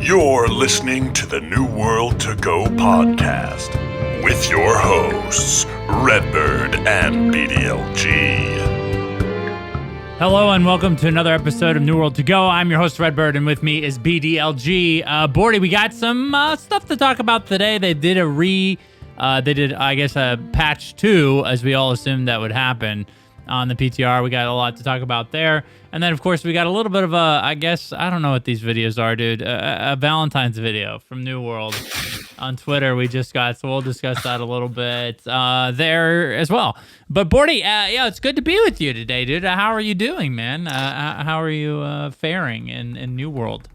You're listening to the New World to Go podcast with your hosts, Redbyrd and BDLG. Hello and welcome to another episode of New World to Go. I'm your host, Redbyrd, and with me is BDLG. Bordy, we got some stuff to talk about today. They did a patch 2, as we all assumed that would happen on the PTR. We got a lot to talk about there. And then, of course, we got a little bit of I don't know what these videos are, dude. A Valentine's video from New World on Twitter we just got, so we'll discuss that a little bit there as well. But, Bordy, it's good to be with you today, dude. How are you doing, man? How are you faring in New World?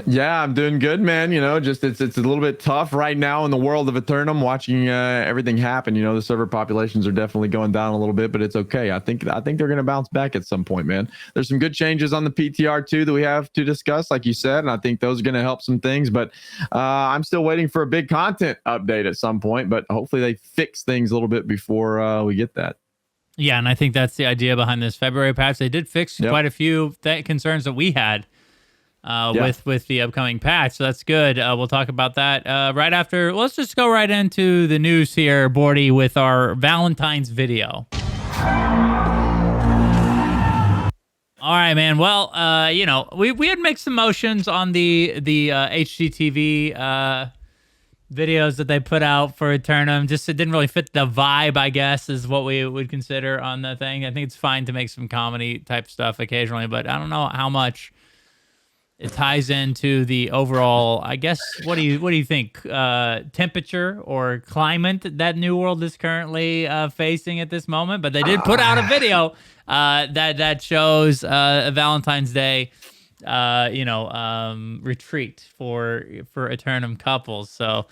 Yeah, I'm doing good, man. Just it's a little bit tough right now in the world of Eternum, watching everything happen. The server populations are definitely going down a little bit, but it's okay. I think they're going to bounce back at some point, man. There's some good changes on the PTR too that we have to discuss, like you said, and I think those are going to help some things. But I'm still waiting for a big content update at some point, but hopefully they fix things a little bit before we get that. Yeah, and I think that's the idea behind this February patch. They did fix quite a few concerns that we had with the upcoming patch, so that's good. We'll talk about that right after. Let's just go right into the news here, Bordy, with our Valentine's video. All right, man. Well, we had mixed emotions on the HGTV videos that they put out for Eternum. Just it didn't really fit the vibe, I guess, is what we would consider on the thing. I think it's fine to make some comedy type stuff occasionally, but I don't know how much it ties into the overall, I guess. What do you think? Temperature or climate that New World is currently facing at this moment? But they did put out a video that shows a Valentine's Day, retreat for Eternum couples. So,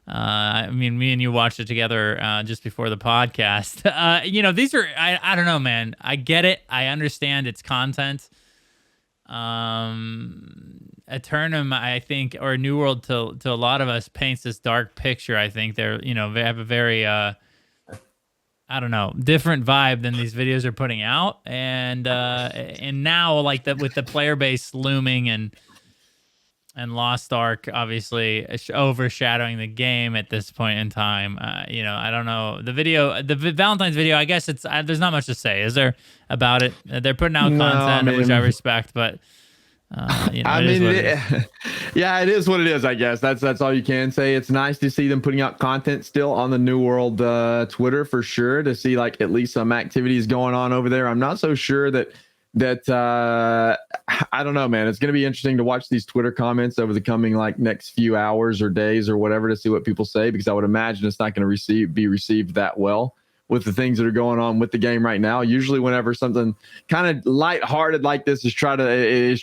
me and you watched it together just before the podcast. These are I don't know, man. I get it. I understand it's content. Eternum, I think, or New World to a lot of us paints this dark picture. I think they have a very different vibe than these videos are putting out, and now like with the player base looming and Lost Ark obviously overshadowing the game at this point in time. I don't know, the Valentine's video, I guess there's not much to say, is there, about it? They're putting out content, which I respect, but it is what it is, I guess. That's all you can say. It's nice to see them putting out content still on the New World Twitter, for sure, to see like at least some activities going on over there. I'm not so sure that I don't know, man. It's going to be interesting to watch these Twitter comments over the coming like next few hours or days or whatever, to see what people say, because I would imagine it's not going to be received that well with the things that are going on with the game right now. Usually whenever something kind of lighthearted like this is trying to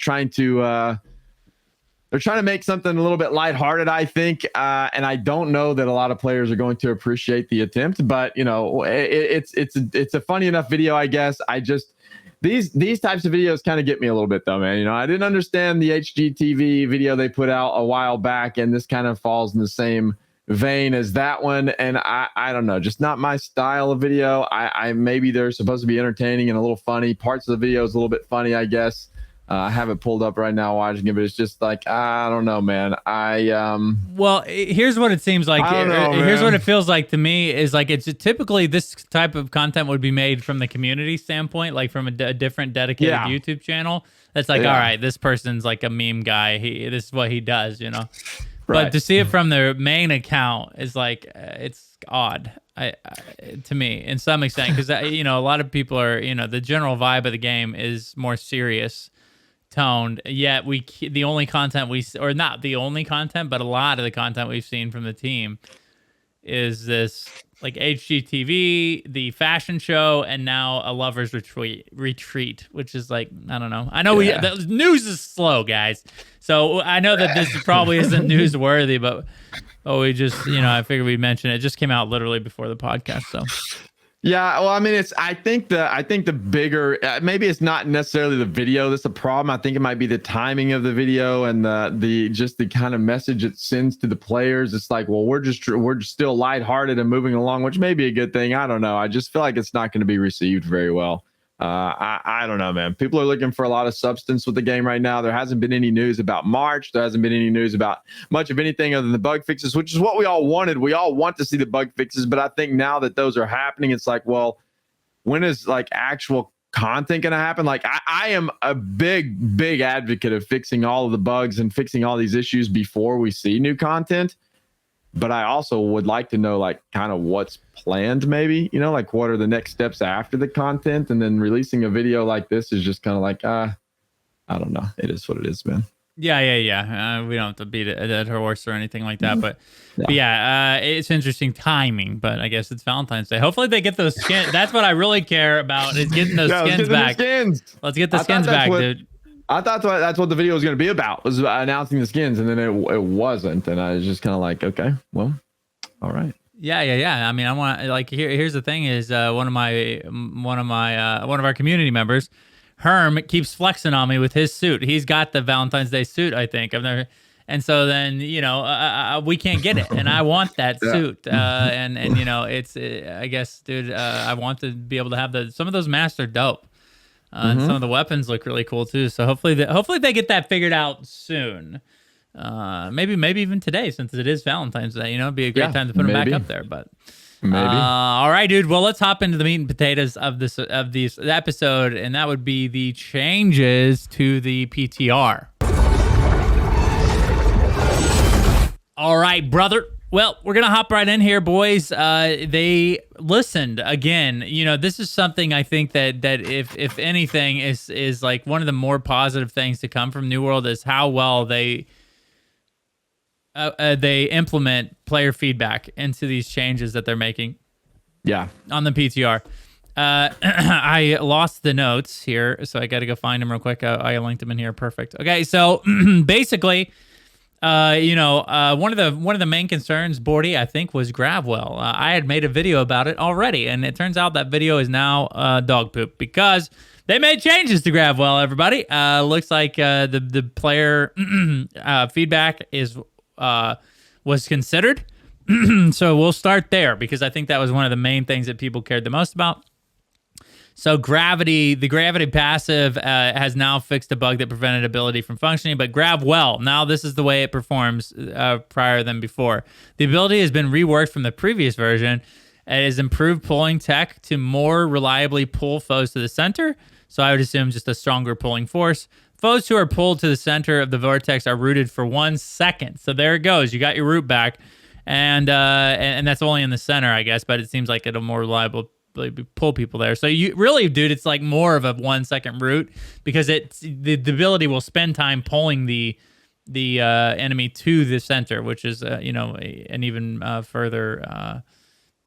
make something a little bit lighthearted, I think, and I don't know that a lot of players are going to appreciate the attempt, but it's a funny enough video, I guess. These types of videos kind of get me a little bit, though, man. I didn't understand the HGTV video they put out a while back, and this kind of falls in the same vein as that one. And I don't know, just not my style of video. I maybe they're supposed to be entertaining and a little funny. Parts of the video is a little bit funny, I guess. I have it pulled up right now watching it, but it's just like, I don't know, man. Well, here's what it seems like. Here's what it feels like to me is like, it's typically this type of content would be made from the community standpoint, like from a different dedicated YouTube channel. That's like, all right, this person's like a meme guy. This is what he does, Right. But to see it from their main account is like, it's odd to me in some extent, because a lot of people are, the general vibe of the game is more serious toned, yet the only content or not the only content, but a lot of the content we've seen from the team is this like HGTV, the fashion show, and now a lover's retreat, which is like, I don't know. I know the news is slow, guys, so I know that this probably isn't newsworthy, but we just I figured we'd mention it. It just came out literally before the podcast, so. Yeah, well, I mean, I think the bigger, maybe it's not necessarily the video that's the problem. I think it might be the timing of the video and the kind of message it sends to the players. It's like, well, we're just still lighthearted and moving along, which may be a good thing. I don't know. I just feel like it's not going to be received very well. I don't know, man. People are looking for a lot of substance with the game right now. There hasn't been any news about March. There hasn't been any news about much of anything other than the bug fixes, which is what we all wanted. We all want to see the bug fixes, but I think now that those are happening, it's like, well, when is like actual content going to happen? Like I am a big advocate of fixing all of the bugs and fixing all these issues before we see new content. But I also would like to know like kind of what's planned, maybe, like what are the next steps after the content, and then releasing a video like this is just kind of like, I don't know. It is what it is, man. Yeah. We don't have to beat a dead horse or anything like that, but it's interesting timing. But I guess it's Valentine's Day. Hopefully they get those skins. That's what I really care about, is getting those skins back. Let's get the skins back, dude. I thought that's what the video was going to be about, was announcing the skins, and then it wasn't, and I was just kind of like, okay, well, all right. Yeah. I mean, I want here's the thing is one of our community members, Herm, keeps flexing on me with his suit. He's got the Valentine's Day suit, I think. And so then we can't get it, and I want that suit. And it's I guess, dude, I want to be able to have some of those masks are dope. And some of the weapons look really cool too. So hopefully they get that figured out soon. Maybe even today, since it is Valentine's Day. It'd be a great time to put them back up there. But maybe. All right, dude. Well, let's hop into the meat and potatoes of this episode, and that would be the changes to the PTR. All right, brother. Well, we're going to hop right in here, boys. They listened again. This is something I think that if anything is like one of the more positive things to come from New World is how well they implement player feedback into these changes that they're making. Yeah. On the PTR. I lost the notes here, so I got to go find them real quick. I linked them in here. Perfect. Okay, so basically, one of the main concerns, Bordy, I think, was Gravwell. I had made a video about it already, and it turns out that video is now dog poop because they made changes to Gravwell. Everybody, looks like the player feedback was considered. So we'll start there because I think that was one of the main things that people cared the most about. So the gravity passive has now fixed a bug that prevented ability from functioning, but Gravwell, now this is the way it performs prior than before. The ability has been reworked from the previous version. It has improved pulling tech to more reliably pull foes to the center, so I would assume just a stronger pulling force. Foes who are pulled to the center of the vortex are rooted for 1 second. So there it goes. You got your root back, and that's only in the center, I guess, but it seems like it'll more reliable pull people there. So you really, dude, it's like more of a 1 second route because the ability will spend time pulling the enemy to the center, which is an even further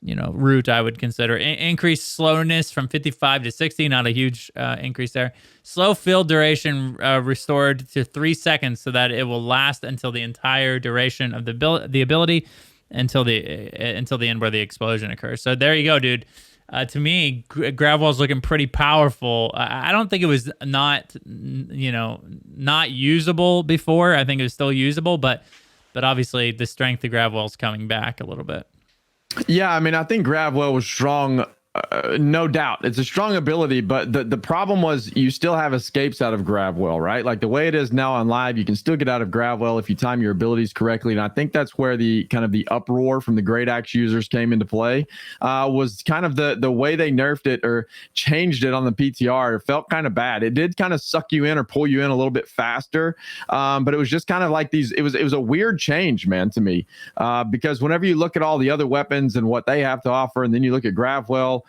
route I would consider. Increased slowness from 55 to 60, not a huge increase there. Slow field duration restored to 3 seconds so that it will last until the entire duration of the ability until the end where the explosion occurs. So there you go, dude. To me, Gravwell's looking pretty powerful. I don't think it was not usable before. I think it was still usable, but obviously the strength of Gravwell's coming back a little bit. Yeah, I mean, I think Gravwell was strong, no doubt. It's a strong ability, but the problem was you still have escapes out of Gravwell, right? Like the way it is now on live, you can still get out of Gravwell if you time your abilities correctly. And I think that's where the kind of the uproar from the Great Axe users came into play, was kind of the way they nerfed it or changed it on the PTR. It felt kind of bad. It did kind of suck you in or pull you in a little bit faster, but it was just kind of like it was a weird change, man, to me, because whenever you look at all the other weapons and what they have to offer, and then you look at Gravwell,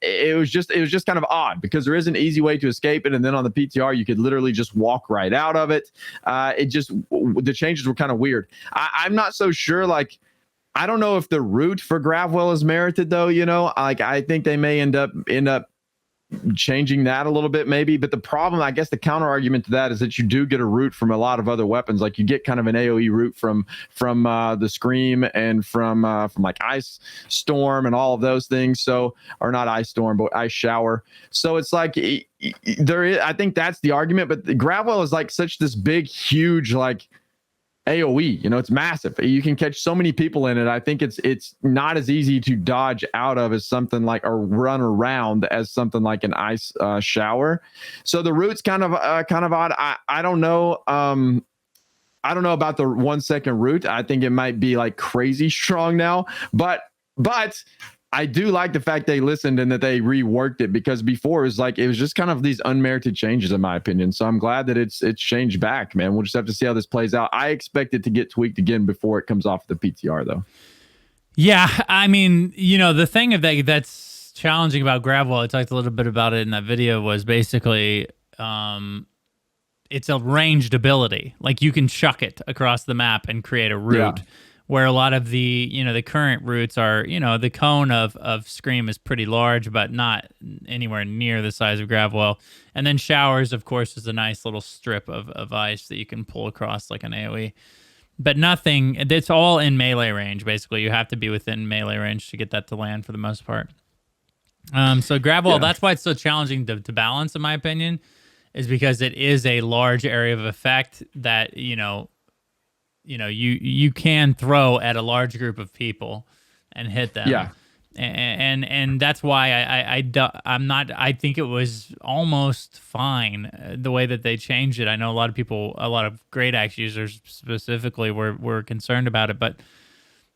it was just kind of odd because there is an easy way to escape it, and then on the PTR you could literally just walk right out of it. The changes were kind of weird. I'm not so sure. Like, I don't know if the route for Gravwell is merited though. Like I think they may end up changing that a little bit maybe, but the problem, I guess the counter argument to that is that you do get a root from a lot of other weapons. Like you get kind of an AoE root from the Scream and from like Ice Storm and all of those things. So, or not Ice Storm, but Ice Shower. So it's like there is, I think that's the argument, but the Gravwell is like such this big, huge, like AoE. You know, it's massive. You can catch so many people in it. I think it's not as easy to dodge out of as something like, or run around as something like an ice shower. So the route's kind of odd. I don't know. I don't know about the 1 second route. I think it might be like crazy strong now, but I do like the fact they listened and that they reworked it, because before it was just kind of these unmerited changes, in my opinion. So I'm glad that it's changed back, man. We'll just have to see how this plays out. I expect it to get tweaked again before it comes off the PTR, though. Yeah, I mean, you know, the thing of that's challenging about Grav, I talked a little bit about it in that video, was basically it's a ranged ability. Like, you can chuck it across the map and create a route. Yeah. Where a lot of the, you know, the current routes are, you know, the cone of Scream is pretty large, but not anywhere near the size of Gravwell. And then Showers, of course, is a nice little strip of ice that you can pull across like an AoE. But nothing, it's all in melee range, basically. You have to be within melee range to get that to land for the most part. So Gravwell, that's why it's so challenging to balance, in my opinion, is because it is a large area of effect that, you can throw at a large group of people and hit them. Yeah. And that's why I think it was almost fine the way that they changed it. I know a lot of Great Axe users specifically were concerned about it, but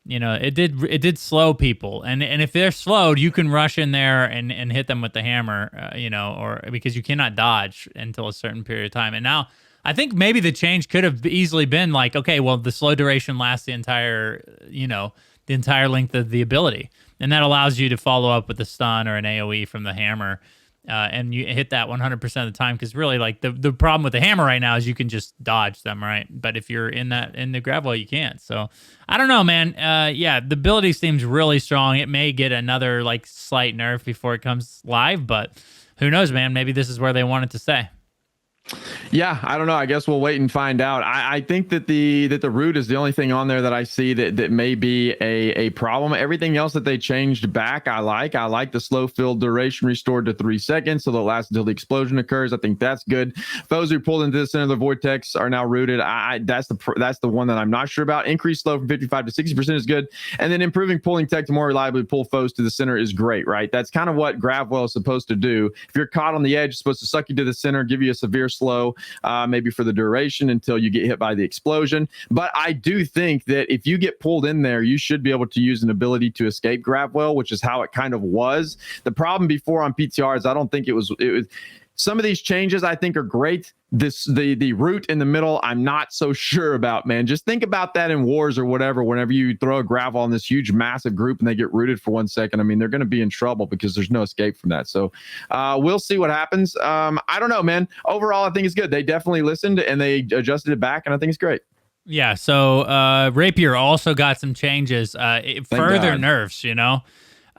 you know, it did slow people. And if they're slowed, you can rush in there and hit them with the hammer, or because you cannot dodge until a certain period of time. And now, I think maybe the change could have easily been like, okay, well, the slow duration lasts the entire length of the ability. And that allows you to follow up with a stun or an AoE from the hammer. And you hit that 100% of the time. Because really, like, the problem with the hammer right now is you can just dodge them, right? But if you're in the Gravwell, you can't. So, I don't know, man. The ability seems really strong. It may get another, like, slight nerf before it comes live. But who knows, man? Maybe this is where they want it to stay. Yeah, I don't know. I guess we'll wait and find out. I think that the route is the only thing on there that I see that may be a problem. Everything else that they changed back, I like. I like the slow fill duration restored to 3 seconds, so they'll last until the explosion occurs. I think that's good. Foes who pulled into the center of the vortex are now rooted. That's the one that I'm not sure about. Increased slow from 55 to 60% is good, and then improving pulling tech to more reliably pull foes to the center is great, right? That's kind of what Gravwell is supposed to do. If you're caught on the edge, it's supposed to suck you to the center, give you a severe slow, maybe for the duration until you get hit by the explosion. But I do think that if you get pulled in there, you should be able to use an ability to escape Gravwell, which is how it kind of was. The problem before on PTR is I don't think it was some of these changes I think are great. The route in the middle, I'm not so sure about, man. Just think about that in wars or whatever. Whenever you throw a Gravwell in this huge, massive group and they get rooted for 1 second, I mean, they're going to be in trouble because there's no escape from that. So we'll see what happens. I don't know, man. Overall, I think it's good. They definitely listened and they adjusted it back, and I think it's great. Yeah. So Rapier also got some changes, further nerfs, you know.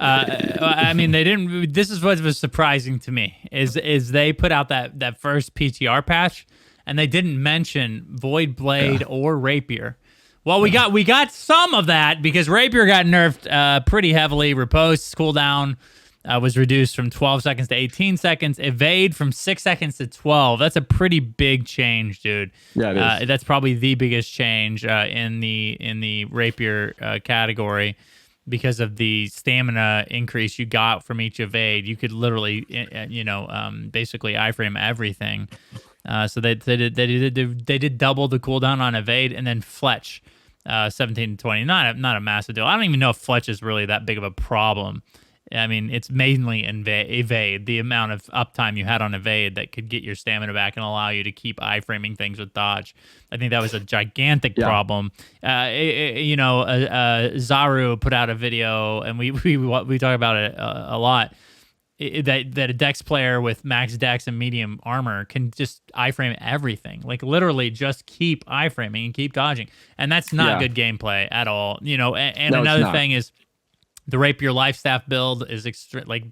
I mean, they didn't. This is what was surprising to me is they put out that first PTR patch, and they didn't mention Void Blade or Rapier. Well, we got some of that because Rapier got nerfed pretty heavily. Riposte cooldown was reduced from 12 seconds to 18 seconds. Evade from 6 seconds to 12. That's a pretty big change, dude. Yeah, it is. That's probably the biggest change in the Rapier category. Because of the stamina increase you got from each evade, you could literally, basically iframe everything. So they did double the cooldown on evade, and then Fletch, 17 to 20. Not a massive deal. I don't even know if Fletch is really that big of a problem. I mean, it's mainly evade, the amount of uptime you had on evade that could get your stamina back and allow you to keep iframing things with dodge. I think that was a gigantic problem. Zaru put out a video, and we talk about it a lot, that a Dex player with max Dex and medium armor can just iframe everything. Like, literally just keep iframing and keep dodging. And that's not good gameplay at all. You know, and no, another thing is, the Rapier life staff build is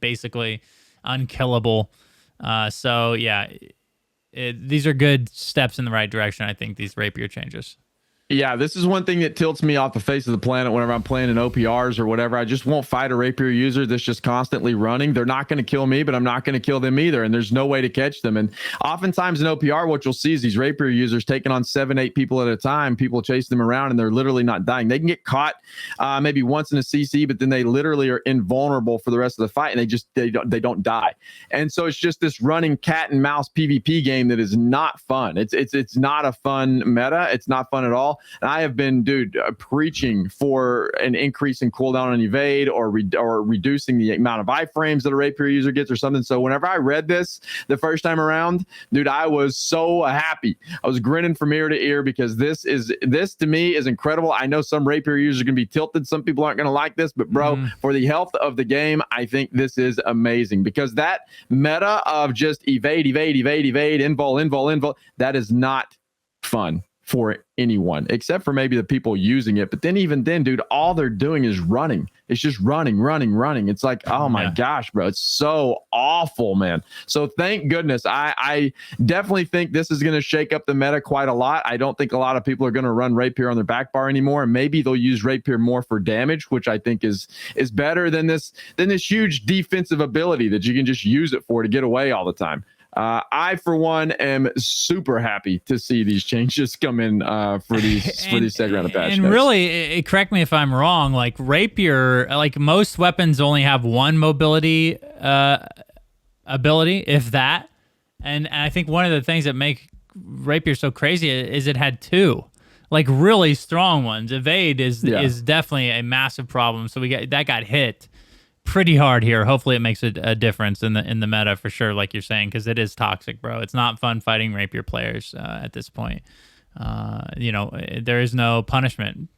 basically unkillable. These are good steps in the right direction. I think these Rapier changes. Yeah, this is one thing that tilts me off the face of the planet whenever I'm playing in OPRs or whatever. I just won't fight a rapier user that's just constantly running. They're not going to kill me, but I'm not going to kill them either. And there's no way to catch them. And oftentimes in OPR, what you'll see is these rapier users taking on 7-8 people at a time. People chase them around and they're literally not dying. They can get caught maybe once in a CC, but then they literally are invulnerable for the rest of the fight, and they don't die. And so it's just this running cat and mouse PvP game that is not fun. It's not a fun meta. It's not fun at all. And I have been, preaching for an increase in cooldown on evade or reducing the amount of iframes that a rapier user gets or something. So whenever I read this the first time around, I was so happy. I was grinning from ear to ear because this to me is incredible. I know some rapier users are going to be tilted. Some people aren't going to like this, but bro, for the health of the game, I think this is amazing because that meta of just evade, invul, that is not fun for anyone except for maybe the people using it. But then even then, all they're doing is running. It's just running. It's like, oh my gosh, bro, it's so awful, man. So thank goodness. I definitely think this is going to shake up the meta quite a lot. I don't think a lot of people are going to run rapier on their back bar anymore, and maybe they'll use rapier more for damage, which I think is better than this huge defensive ability that you can just use it for to get away all the time. I, for one, am super happy to see these changes come in for these second round of patch. And really, correct me if I'm wrong, like rapier, like most weapons only have one mobility ability, if that. And I think one of the things that make rapier so crazy is it had two, like really strong ones. Evade is definitely a massive problem. So that got hit pretty hard here. Hopefully it makes a difference in the meta for sure, like you're saying, because it is toxic, bro. It's not fun fighting rapier players at this point. There is no punishment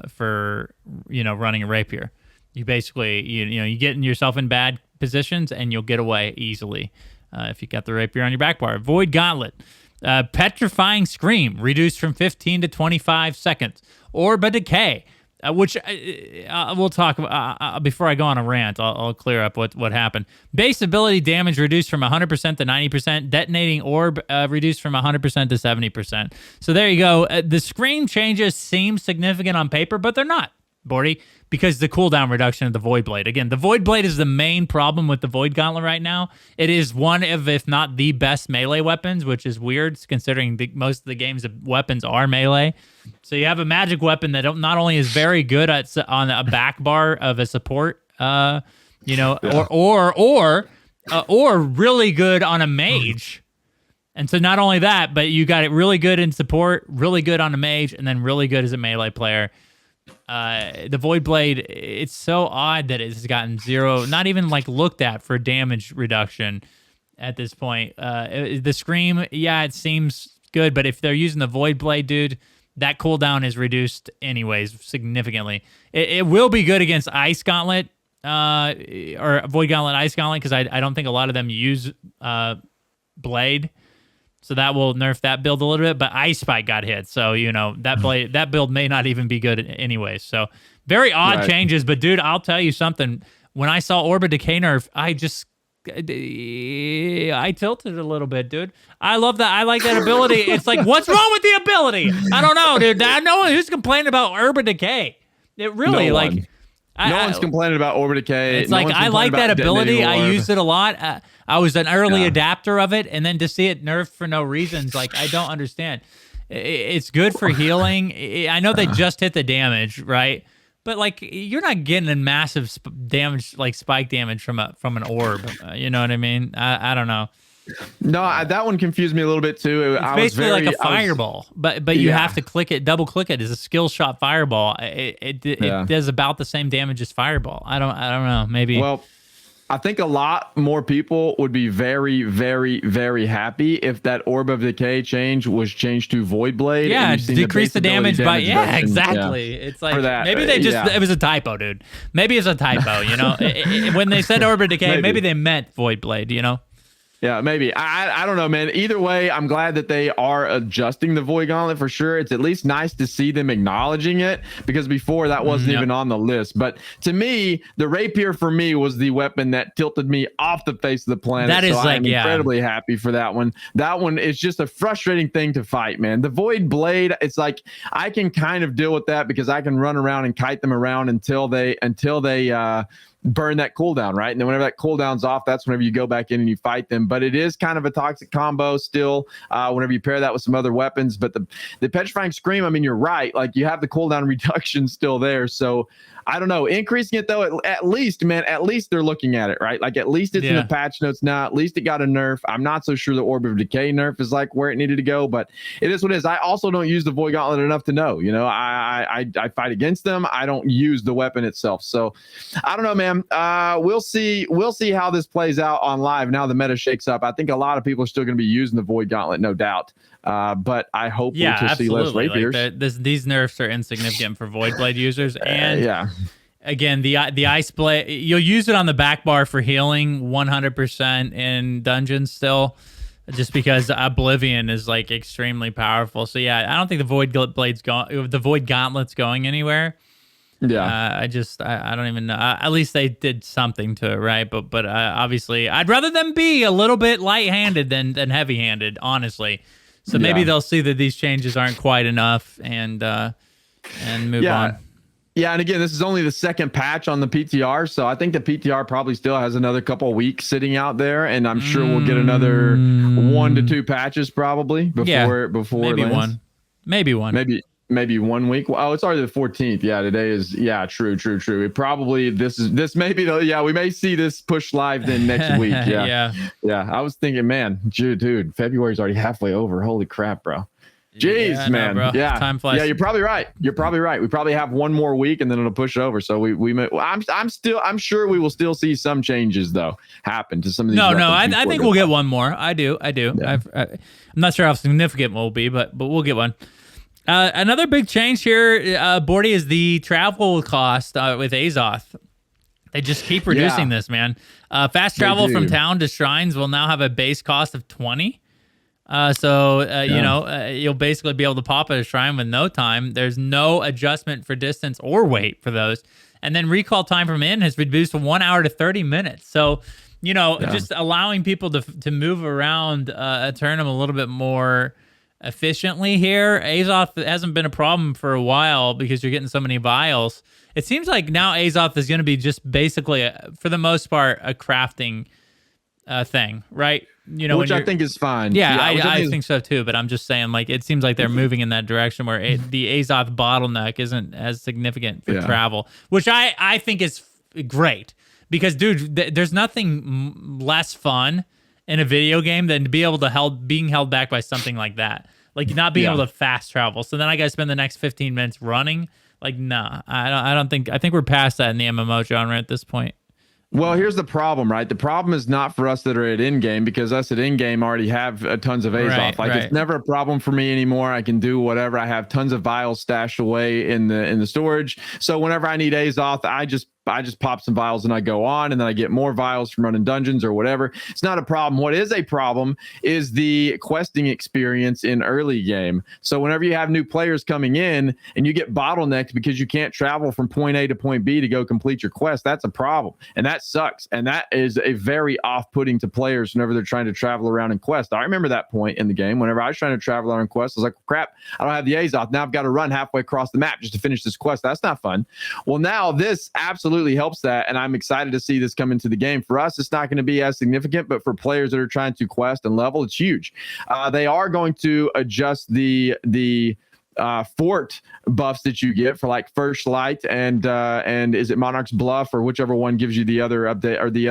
for running a rapier. You basically you get yourself in bad positions and you'll get away easily if you got the rapier on your back bar. Void Gauntlet, petrifying scream reduced from 15 to 25 seconds. Orb of Decay, which we'll talk about before I go on a rant. I'll clear up what happened. Base ability damage reduced from 100% to 90%. Detonating orb reduced from 100% to 70%. So there you go. The screen changes seem significant on paper, but they're not, Bordy, because the cooldown reduction of the Void Blade. Again, the Void Blade is the main problem with the Void Gauntlet right now. It is one of, if not the best melee weapons, which is weird considering most of the game's weapons are melee. So you have a magic weapon that not only is very good on a back bar of a support, or really good on a mage. And so not only that, but you got it really good in support, really good on a mage, and then really good as a melee player. The Void Blade, it's so odd that it's gotten zero, not even like looked at for damage reduction at this point. The Scream, it seems good, but if they're using the Void Blade, dude, that cooldown is reduced anyways significantly. It will be good against Ice Gauntlet or Void Gauntlet, Ice Gauntlet, because I don't think a lot of them use Blade. So that will nerf that build a little bit, but Ice Spike got hit. So, that build may not even be good anyway. So very odd changes, but dude, I'll tell you something. When I saw Orb of Decay nerf, I tilted a little bit, dude. I love that. I like that ability. It's like, what's wrong with the ability? I don't know, dude. I know who's complaining about Orb of Decay. It really, no one's complaining about Orb of Decay. It's like, I like that ability. I used it a lot. I was an early adapter of it, and then to see it nerfed for no reasons, like, I don't understand. It's good for healing. I know they just hit the damage, right? But like, you're not getting a massive damage, like spike damage from an orb. You know what I mean? I don't know. No, that one confused me a little bit too. It's basically like a fireball, but you have to double click it. It's a skill shot fireball. It does about the same damage as fireball. I don't know. Maybe. Well, I think a lot more people would be very, very, very happy if that Orb of Decay change was changed to Void Blade. Yeah, decrease the damage by exactly. It's like maybe they just it was a typo, dude. Maybe it's a typo. When they said Orb of Decay, maybe they meant Void Blade. Yeah, maybe. I don't know, man. Either way, I'm glad that they are adjusting the Void Gauntlet for sure. It's at least nice to see them acknowledging it, because before that wasn't even on the list. But to me, the Rapier for me was the weapon that tilted me off the face of the planet. That is, so I'm incredibly happy for that one. That one is just a frustrating thing to fight, man. The Void Blade, it's like I can kind of deal with that because I can run around and kite them around until they burn that cooldown, right? And then whenever that cooldown's off, that's whenever you go back in and you fight them. But it is kind of a toxic combo still, whenever you pair that with some other weapons. But the Petrifying Scream, I mean, you're right. Like, you have the cooldown reduction still there. So I don't know. Increasing it, though, at least, man, at least they're looking at it, right? Like, at least it's in the patch notes now. At least it got a nerf. I'm not so sure the Orb of Decay nerf is like where it needed to go, but it is what it is. I also don't use the Void Gauntlet enough to know. You know, I fight against them. I don't use the weapon itself. So I don't know, man. We'll see how this plays out on live. Now the meta shakes up. I think a lot of people are still going to be using the Void Gauntlet, no doubt. But I hope we'll see less rapiers. Like these nerfs are insignificant for Void Blade users. And again, the Ice Blade, you'll use it on the back bar for healing 100% in dungeons still, just because Oblivion is like extremely powerful. So yeah, I don't think the Void Gauntlet's going anywhere. Yeah, I don't even know. At least they did something to it, right? But obviously, I'd rather them be a little bit light-handed than heavy-handed, honestly. So maybe they'll see that these changes aren't quite enough and move on. Yeah, and again, this is only the second patch on the PTR, so I think the PTR probably still has another couple of weeks sitting out there, and I'm sure we'll get another 1 to 2 patches probably before maybe it lands. Maybe 1 week. Oh, it's already the 14th. Yeah, today is true. It probably this may be we may see this push live then next week. Yeah. I was thinking, man, dude, February's already halfway over. Holy crap, bro. Jeez, man. No, bro. Yeah. Time flies. Yeah, you're probably right. We probably have one more week and then it'll push over. So we may, I'm sure we will still see some changes though happen to some of these. No, I think we'll get one more. I do. Yeah. I'm not sure how significant it will be, but we'll get one. Another big change here, Bordy, is the travel cost with Azoth. They just keep reducing this, man. Fast travel from town to shrines will now have a base cost of 20. You'll basically be able to pop at a shrine with no time. There's no adjustment for distance or weight for those. And then recall time from in has reduced from 1 hour to 30 minutes. So, just allowing people to move around Eternum a little bit more efficiently here. Azoth hasn't been a problem for a while because you're getting so many vials. It seems like now Azoth is going to be just basically, for the most part, a crafting thing, right? Which I think is fine. Yeah, I think so too. But I'm just saying, like, it seems like they're moving in that direction where the Azoth bottleneck isn't as significant for travel, which I think is great because, dude, there's nothing less fun in a video game than to be able to being held back by something like that. Like, not being able to fast travel. So then I got to spend the next 15 minutes running. Like, nah, I think we're past that in the MMO genre at this point. Well, here's the problem, right? The problem is not for us that are at in-game, because us at in-game already have tons of Azoth. It's never a problem for me anymore. I can do whatever. I have tons of vials stashed away in the storage. So whenever I need Azoth, I just pop some vials and I go on, and then I get more vials from running dungeons or whatever. It's not a problem. What is a problem is the questing experience in early game. So whenever you have new players coming in and you get bottlenecked because you can't travel from point A to point B to go complete your quest, that's a problem. And that sucks. And that is a very off-putting to players whenever they're trying to travel around in quest. I remember that point in the game. Whenever I was trying to travel around in quest, I was like, crap, I don't have the Azoth. Now I've got to run halfway across the map just to finish this quest. That's not fun. Well, now this absolutely helps that, and I'm excited to see this come into the game. For us, it's not going to be as significant, but for players that are trying to quest and level, it's huge. They are going to adjust the fort buffs that you get for like First Light and is it Monarch's Bluff, or whichever one gives you the other update, or the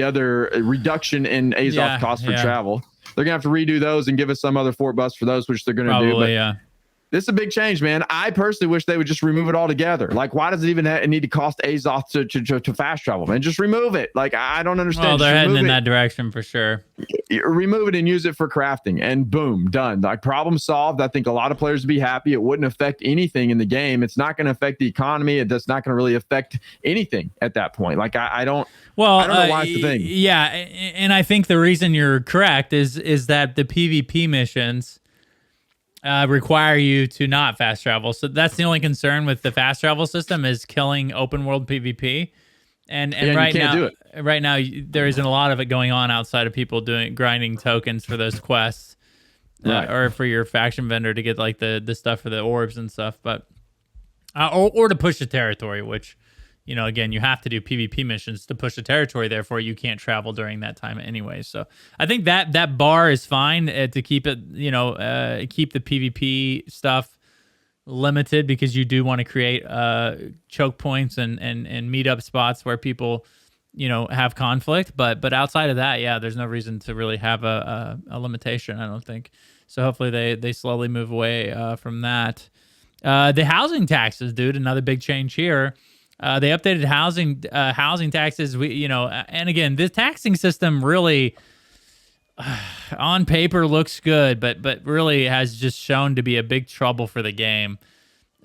other reduction in Azoth cost for travel. They're gonna have to redo those and give us some other fort buffs for those, which they're gonna do. But This is a big change, man. I personally wish they would just remove it altogether. Like, why does it even need to cost Azoth to fast travel, man? Just remove it. Like, I don't understand. Well, they're heading in that direction for sure. Remove it and use it for crafting, and boom, done. Like, problem solved. I think a lot of players would be happy. It wouldn't affect anything in the game. It's not going to affect the economy. It's not going to really affect anything at that point. Like, I don't. Well, I don't know why it's the thing. Yeah, and I think the reason you're correct is that the PvP missions require you to not fast travel. So that's the only concern with the fast travel system is killing open world PvP. And right now there isn't a lot of it going on outside of people grinding tokens for those quests, or for your faction vendor to get like the stuff for the orbs and stuff. But or to push the territory, which, you know, again, you have to do PvP missions to push the territory. Therefore, you can't travel during that time anyway. So I think that bar is fine to keep it, keep the PvP stuff limited, because you do want to create choke points and meetup spots where people, have conflict. But outside of that, yeah, there's no reason to really have a limitation, I don't think. So hopefully they slowly move away from that. The housing taxes, dude, another big change here. They updated housing taxes. And again, the taxing system really, on paper, looks good, but really has just shown to be a big trouble for the game.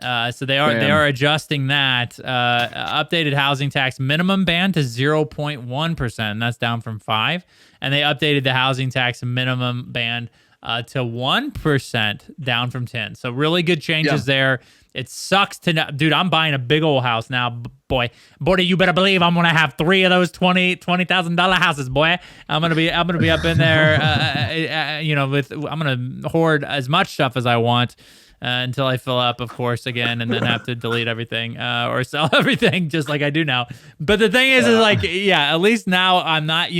So they are adjusting that. Updated housing tax minimum ban to 0.1%. That's down from 5%. And they updated the housing tax minimum ban to 1%, down from 10%. So really good changes there. It sucks to not, dude. I'm buying a big old house now, boy. You better believe I'm gonna have 3 of those $20,000 houses, boy. I'm gonna be up in there, I'm gonna hoard as much stuff as I want until I fill up, of course, again, and then have to delete everything or sell everything, just like I do now. But the thing is at least now I'm not,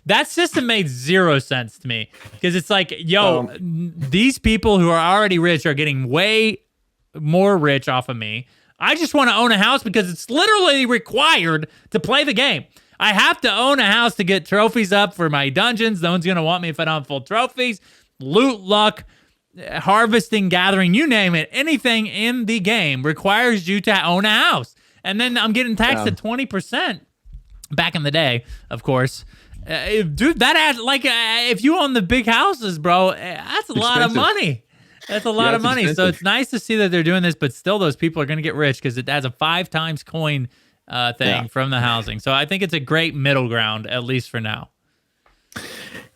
that system made 0 sense to me, because it's like, these people who are already rich are getting way more rich off of me. I just want to own a house because it's literally required to play the game. I have to own a house to get trophies up for my dungeons. No one's going to want me if I don't have full trophies. Loot, luck, harvesting, gathering, you name it. Anything in the game requires you to own a house. And then I'm getting taxed at 20% back in the day, of course. Dude, that adds, if you own the big houses, bro, that's a lot of money. That's a lot of money. Expensive. So it's nice to see that they're doing this, but still those people are going to get rich because it adds a 5 times coin thing from the housing. So I think it's a great middle ground, at least for now.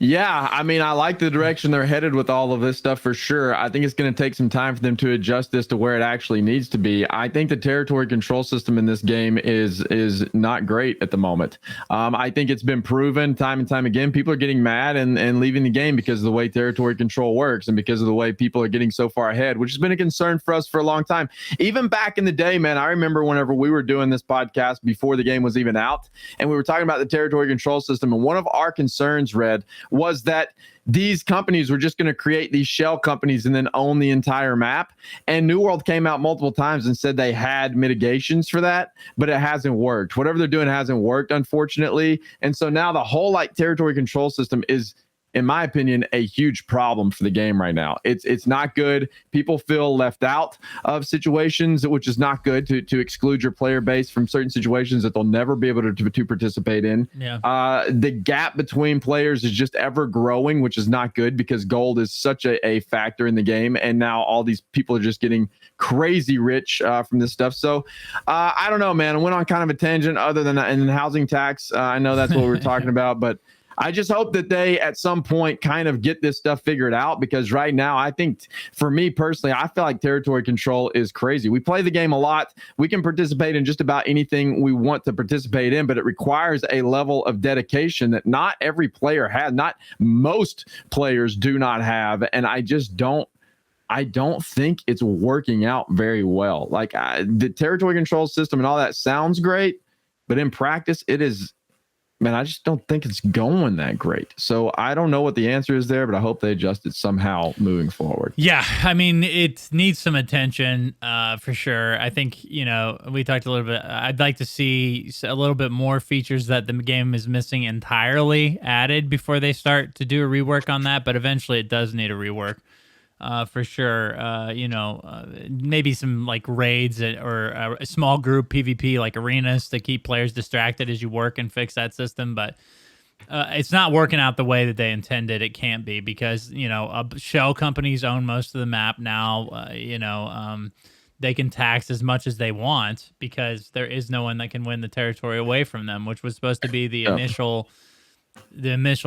Yeah, I mean, I like the direction they're headed with all of this stuff for sure. I think it's going to take some time for them to adjust this to where it actually needs to be. I think the territory control system in this game is not great at the moment. I think it's been proven time and time again. People are getting mad and leaving the game because of the way territory control works and because of the way people are getting so far ahead, which has been a concern for us for a long time. Even back in the day, man, I remember whenever we were doing this podcast before the game was even out, and we were talking about the territory control system, and one of our concerns, Red, was that these companies were just going to create these shell companies and then own the entire map. And New World came out multiple times and said they had mitigations for that, but it hasn't worked. Whatever they're doing hasn't worked, unfortunately. And so now the whole territory control system is, in my opinion, a huge problem for the game right now. It's not good. People feel left out of situations, which is not good, to exclude your player base from certain situations that they'll never be able to participate in. Yeah. The gap between players is just ever growing, which is not good because gold is such a factor in the game. And now all these people are just getting crazy rich from this stuff. So I don't know, man. I went on kind of a tangent other than housing tax. I know that's what we're talking about, but I just hope that they, at some point, kind of get this stuff figured out, because right now, I think, for me personally, I feel like territory control is crazy. We play the game a lot. We can participate in just about anything we want to participate in, but it requires a level of dedication that not every player has. Not most players do not have, and I don't think it's working out very well. The territory control system and all that sounds great, but in practice, it is... Man, I just don't think it's going that great. So I don't know what the answer is there, but I hope they adjust it somehow moving forward. Yeah, I mean, it needs some attention for sure. I think, we talked a little bit. I'd like to see a little bit more features that the game is missing entirely added before they start to do a rework on that. But eventually it does need a rework. for sure. Maybe some like raids or a small group PvP like arenas to keep players distracted as you work and fix that system. But it's not working out the way that they intended. It can't be because, shell companies own most of the map now. They can tax as much as they want because there is no one that can win the territory away from them, which was supposed to be the initial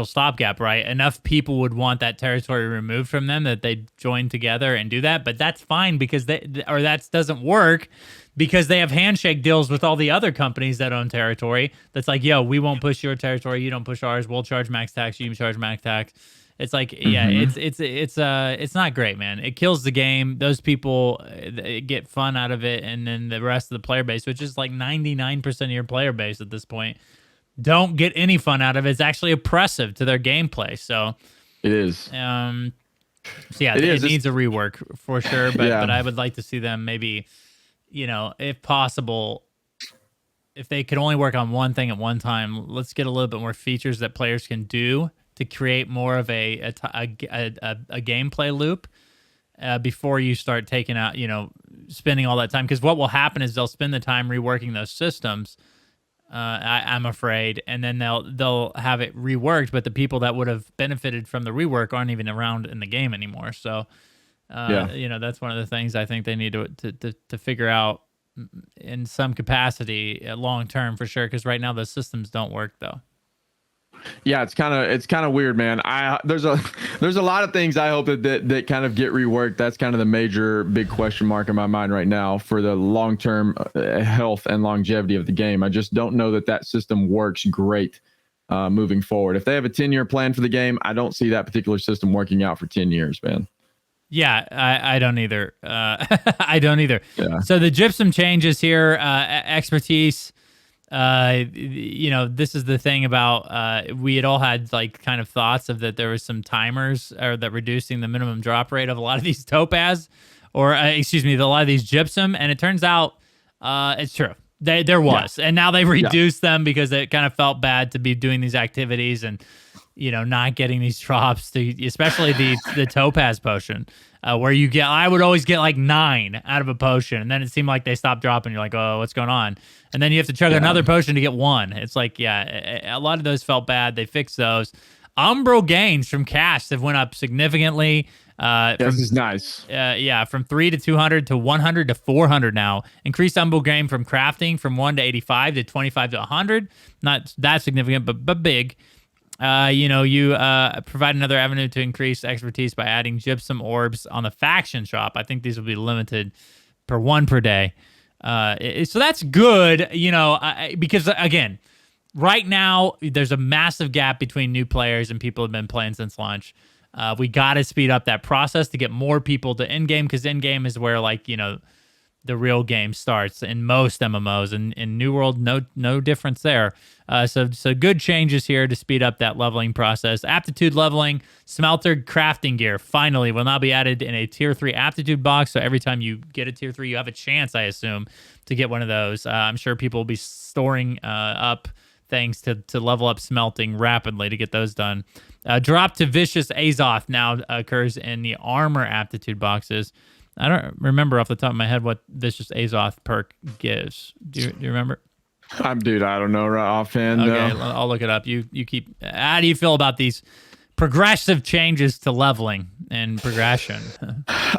stopgap, right? Enough people would want that territory removed from them that they'd join together and do that. But that's fine because that doesn't work because they have handshake deals with all the other companies that own territory. That's like, yo, we won't push your territory. You don't push ours. We'll charge max tax. You charge max tax. It's like, it's not great, man. It kills the game. Those people get fun out of it. And then the rest of the player base, which is like 99% of your player base at this point, don't get any fun out of it. It's actually oppressive to their gameplay. So it is. It needs a rework for sure. But I would like to see them maybe, if possible, if they could only work on one thing at one time, let's get a little bit more features that players can do to create more of a gameplay loop before you start taking out, spending all that time. Because what will happen is they'll spend the time reworking those systems. I'm afraid, and then they'll have it reworked, but the people that would have benefited from the rework aren't even around in the game anymore. So, that's one of the things I think they need to figure out in some capacity long term for sure. Because right now the systems don't work though. Yeah, it's kind of weird, man. There's a lot of things I hope that kind of get reworked. That's kind of the major big question mark in my mind right now for the long-term health and longevity of the game. I just don't know that system works great moving forward. If they have a 10-year plan for the game, I don't see that particular system working out for 10 years, man. Yeah, I don't either. I don't either. Yeah. So the Gypsum changes here, expertise. This is the thing about we had all had like kind of thoughts of that there was some timers or that reducing the minimum drop rate of a lot of these topaz or a lot of these gypsum, and it turns out it's true. There was, and now they've reduced them because it kind of felt bad to be doing these activities and not getting these drops, especially the topaz potion. Where I would always get like 9 out of a potion, and then it seemed like they stopped dropping. You're like, oh, what's going on? And then you have to chug another potion to get 1. It's like, a lot of those felt bad. They fixed those. Umbral gains from cash have went up significantly. This is nice. From 3 to 200 to 100 to 400 now. Increased umbral gain from crafting from 1 to 85 to 25 to 100. Not that significant, but big. You provide another avenue to increase expertise by adding gypsum orbs on the faction shop. I think these will be limited per 1 per day. So that's good, because again, right now there's a massive gap between new players and people who've been playing since launch. We got to speed up that process to get more people to in-game, because in-game is where the real game starts in most MMOs, and in New World, no difference there. So good changes here to speed up that leveling process. Aptitude leveling, smelter crafting gear finally will now be added in a tier 3 aptitude box. So every time you get a tier 3, you have a chance, I assume, to get one of those. I'm sure people will be storing up things to level up smelting rapidly to get those done. Drop to Vicious Azoth now occurs in the armor aptitude boxes. I don't remember off the top of my head what Vicious Azoth perk gives. Do you remember? I don't know right offhand. Okay, I'll look it up. You keep. How do you feel about these progressive changes to leveling and progression?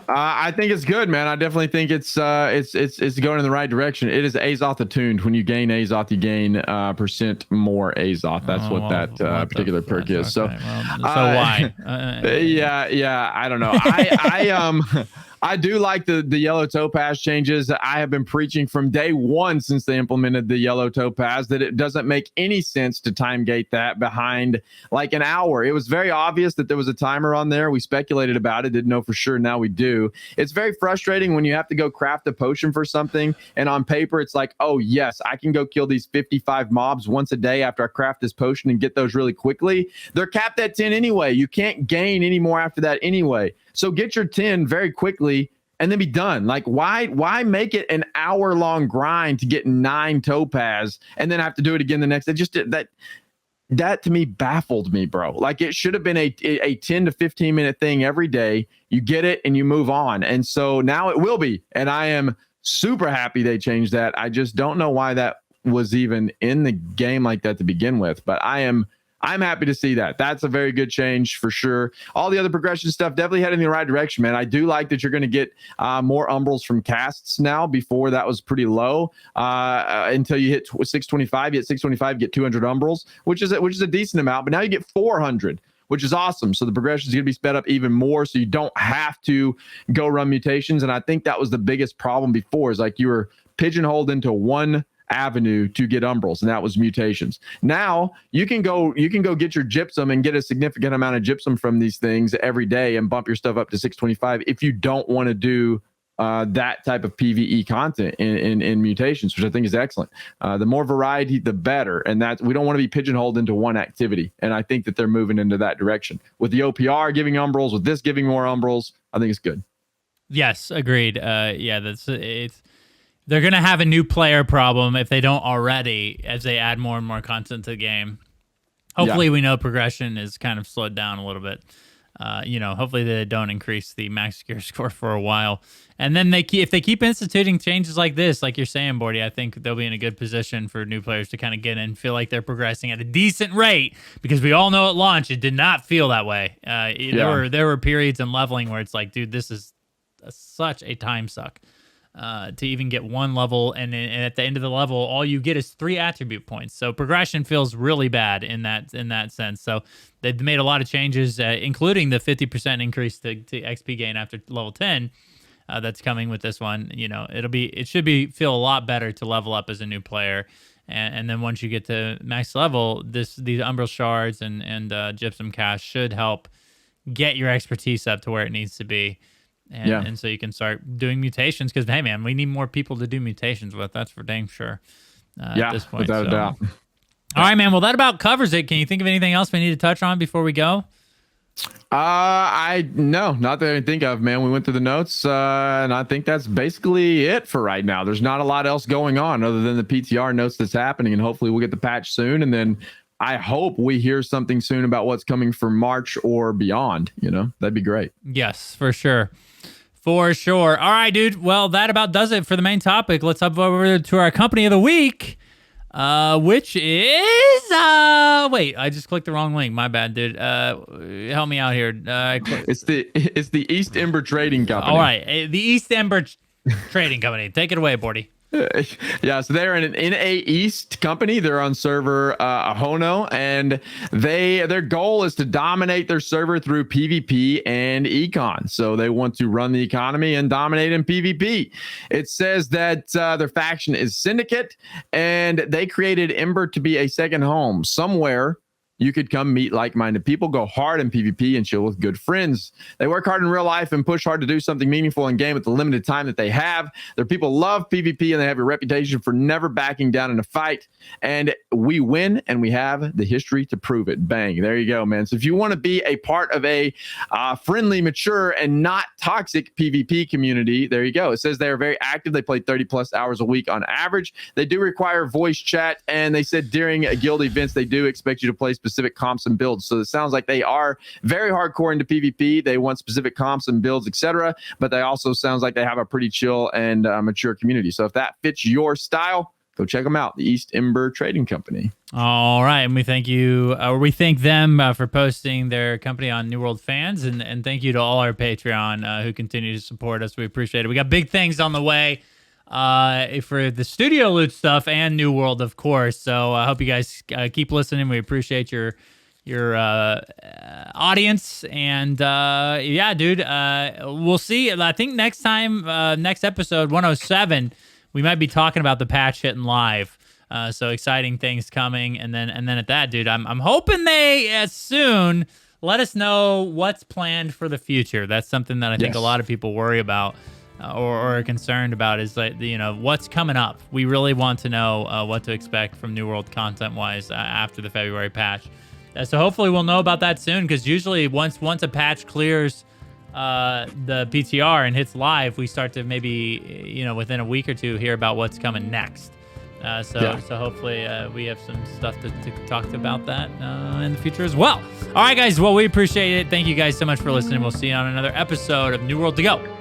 I think it's good, man. I definitely think it's going in the right direction. It is Azoth attuned. When you gain Azoth, you gain % more Azoth. That's what that particular perk is. Okay. So why? I don't know. I do like the yellow topaz changes. I have been preaching from day one since they implemented the yellow topaz that it doesn't make any sense to time gate that behind like an hour. It was very obvious that there was a timer on there. We speculated about it, didn't know for sure. Now we do. It's very frustrating when you have to go craft a potion for something, and on paper it's like, oh yes, I can go kill these 55 mobs once a day after I craft this potion and get those really quickly. They're capped at 10 anyway. You can't gain any more after that anyway. So get your 10 very quickly and then be done. Like, why make it an hour-long grind to get 9 topaz and then have to do it again the next day? that to me baffled me, bro. Like it should have been a 10 to 15 minute thing every day. You get it and you move on. And so now it will be. And I am super happy they changed that. I just don't know why that was even in the game like that to begin with. But I'm happy to see that. That's a very good change for sure. All the other progression stuff definitely heading in the right direction, man. I do like that you're going to get more umbrals from casts now. Before that was pretty low until you hit 625. You hit 625, you get 200 umbrals, which is a decent amount. But now you get 400, which is awesome. So the progression is going to be sped up even more. So you don't have to go run mutations. And I think that was the biggest problem before, is like you were pigeonholed into one avenue to get umbrals, and that was mutations. Now you can go get your gypsum and get a significant amount of gypsum from these things every day and bump your stuff up to 625 if you don't want to do that type of PvE content in mutations, which I think is excellent. The more variety, the better, and that we don't want to be pigeonholed into one activity. And I think that they're moving into that direction with the OPR giving umbrals, with this giving more umbrals. I think it's good. Yes, agreed. They're going to have a new player problem if they don't already, as they add more and more content to the game. Hopefully, we know progression is kind of slowed down a little bit. Hopefully they don't increase the max gear score for a while. And then if they keep instituting changes like this, like you're saying, Bordy, I think they'll be in a good position for new players to kind of get in, feel like they're progressing at a decent rate, because we all know at launch it did not feel that way. There were periods in leveling where it's like, dude, this is such a time suck. To even get one level, and at the end of the level, all you get is 3 attribute points. So progression feels really bad in that sense. So they've made a lot of changes, including the 50% increase to XP gain after level 10. That's coming with this one. It should feel a lot better to level up as a new player, and then once you get to max level, these umbral shards and gypsum cache should help get your expertise up to where it needs to be. And so you can start doing mutations, because, hey, man, we need more people to do mutations with. That's for dang sure at this point. Without a doubt. All right, man. Well, that about covers it. Can you think of anything else we need to touch on before we go? No, not that I think of, man. We went through the notes, and I think that's basically it for right now. There's not a lot else going on other than the PTR notes that's happening, and hopefully we'll get the patch soon, and then I hope we hear something soon about what's coming for March or beyond. That'd be great. Yes, for sure. For sure. All right, dude. Well, that about does it for the main topic. Let's hop over to our company of the week, which is wait, I just clicked the wrong link. My bad, dude. Help me out here. It's the East Ember Trading Company. All right, the East Ember Trading Company. Take it away, Bordy. Yeah, so they're an NA East company. They're on server Ahono, and their goal is to dominate their server through PvP and econ. So they want to run the economy and dominate in PvP. It says that their faction is Syndicate, and they created Ember to be a second home somewhere you could come meet like-minded people, go hard in PvP, and chill with good friends. They work hard in real life and push hard to do something meaningful in game with the limited time that they have. Their people love PvP, and they have a reputation for never backing down in a fight. And we win, and we have the history to prove it. Bang. There you go, man. So if you want to be a part of a friendly, mature, and not toxic PvP community, there you go. It says they are very active. They play 30-plus hours a week on average. They do require voice chat, and they said during guild events, they do expect you to play specific comps and builds. So it sounds like they are very hardcore into PvP. They want specific comps and builds, etc. But they also sounds like they have a pretty chill and mature community. So if that fits your style, go check them out. The East Ember Trading Company. All right, and we thank you. We thank them for posting their company on New World Fans, and thank you to all our Patreon who continue to support us. We appreciate it. We got big things on the way for the Studio Loot stuff and New World, of course. So I hope you guys keep listening. We appreciate your audience, and dude, we'll see. I think next time, next episode 107, we might be talking about the patch hitting live. So exciting things coming, and then at that, dude, I'm hoping they soon let us know what's planned for the future. That's something that I think a lot of people worry about. Or are concerned about, is like, what's coming up. We really want to know what to expect from New World content-wise after the February patch. So hopefully we'll know about that soon, because usually once a patch clears the PTR and hits live, we start to maybe, within a week or two, hear about what's coming next. So hopefully we have some stuff to talk about that in the future as well. All right, guys. Well, we appreciate it. Thank you guys so much for listening. We'll see you on another episode of New World to Go.